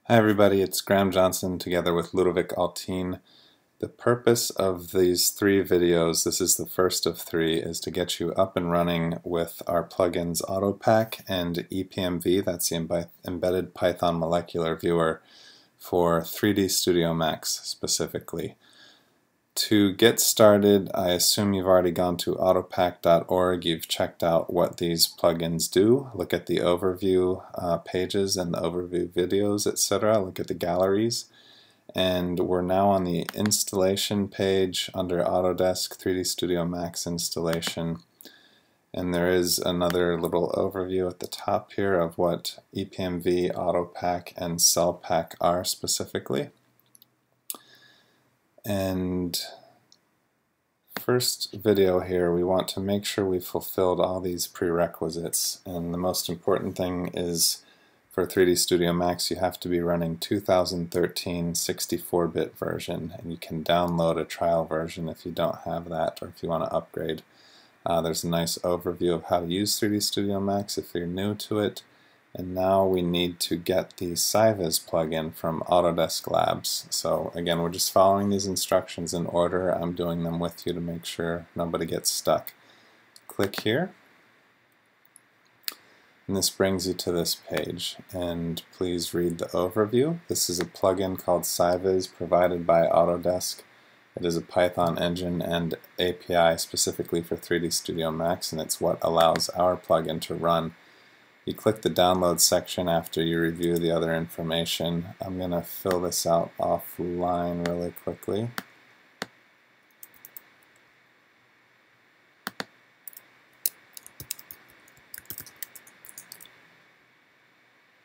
Hi everybody, it's Graham Johnson together with Ludovic Altine. The purpose of these three videos, this is the first of three, is to get you up and running with our plugins AutoPack and ePMV, that's the embedded Python molecular viewer for 3D Studio Max specifically. To get started, I assume you've already gone to autopack.org, you've checked out what these plugins do, look at the overview pages and the overview videos, etc., look at the galleries, and we're now on the installation page under Autodesk 3D Studio Max installation, and there is another little overview at the top here of what ePMV, AutoPack, and CellPack are specifically. And first video here, we want to make sure we've fulfilled all these prerequisites, and the most important thing is for 3D Studio Max you have to be running 2013 64-bit version, and you can download a trial version if you don't have that or if you want to upgrade. There's a nice overview of how to use 3D Studio Max if you're new to it. And now we need to get the SciViz plugin from Autodesk Labs. So again, we're just following these instructions in order. I'm doing them with you to make sure nobody gets stuck. Click here, and this brings you to this page. And please read the overview. This is a plugin called SciViz provided by Autodesk. It is a Python engine and API specifically for 3D Studio Max, and it's what allows our plugin to run. You click the download section after you review the other information. I'm going to fill this out offline really quickly.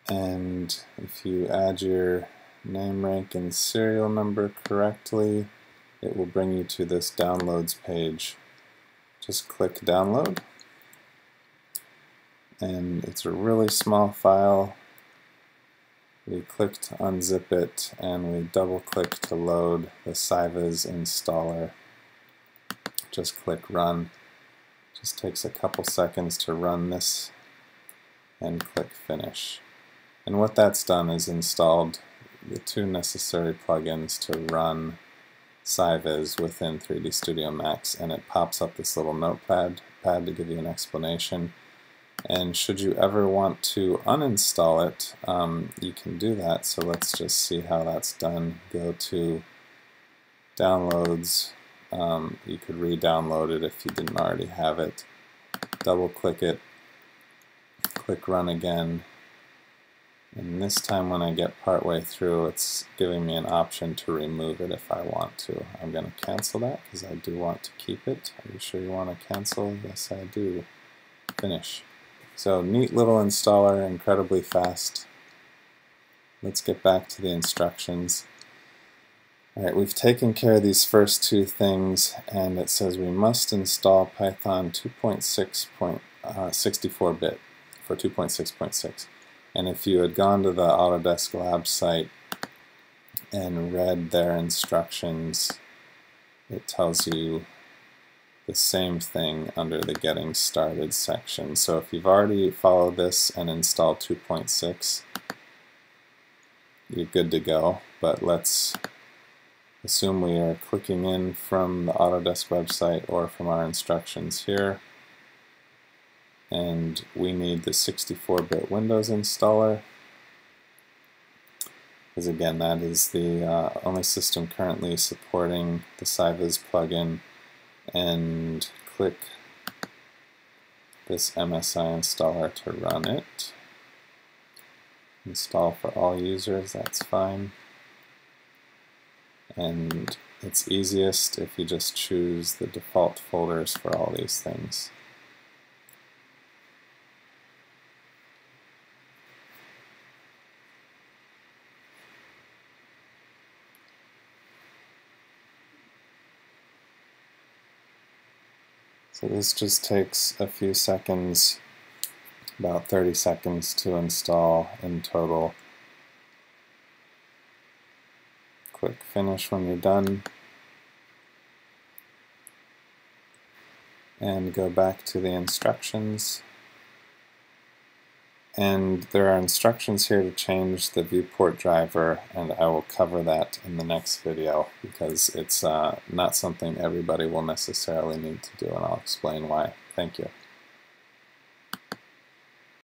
And if you add your name, rank, and serial number correctly, it will bring you to this downloads page. Just click download. And it's a really small file. We click to unzip it, and we double click to load the SciViz installer. Just click run. Just takes a couple seconds to run this, and click finish. And what that's done is installed the two necessary plugins to run SciViz within 3D Studio Max, and it pops up this little notepad to give you an explanation. And should you ever want to uninstall it, you can do that. So let's just see how that's done. Go to downloads. You could re-download it if you didn't already have it. Double click it, click run again, and this time when I get partway through, it's giving me an option to remove it if I want to. I'm going to cancel that because I do want to keep it. Are you sure you want to cancel? Yes, I do. Finish. So neat little installer, incredibly fast. Let's get back to the instructions. Alright, we've taken care of these first two things, and it says we must install Python 2.6.64-bit for 2.6.6. And if you had gone to the Autodesk Lab site and read their instructions, it tells you the same thing under the Getting Started section. So if you've already followed this and installed 2.6, you're good to go. But let's assume we are clicking in from the Autodesk website or from our instructions here, and we need the 64-bit Windows installer, because again, that is the only system currently supporting the SciViz plugin. And click this MSI installer to run it. Install for all users, that's fine. And it's easiest if you just choose the default folders for all these things. So this just takes a few seconds, about 30 seconds to install in total. Click finish when you're done, and go back to the instructions. And there are instructions here to change the viewport driver, and I will cover that in the next video because it's not something everybody will necessarily need to do, and I'll explain why. Thank you.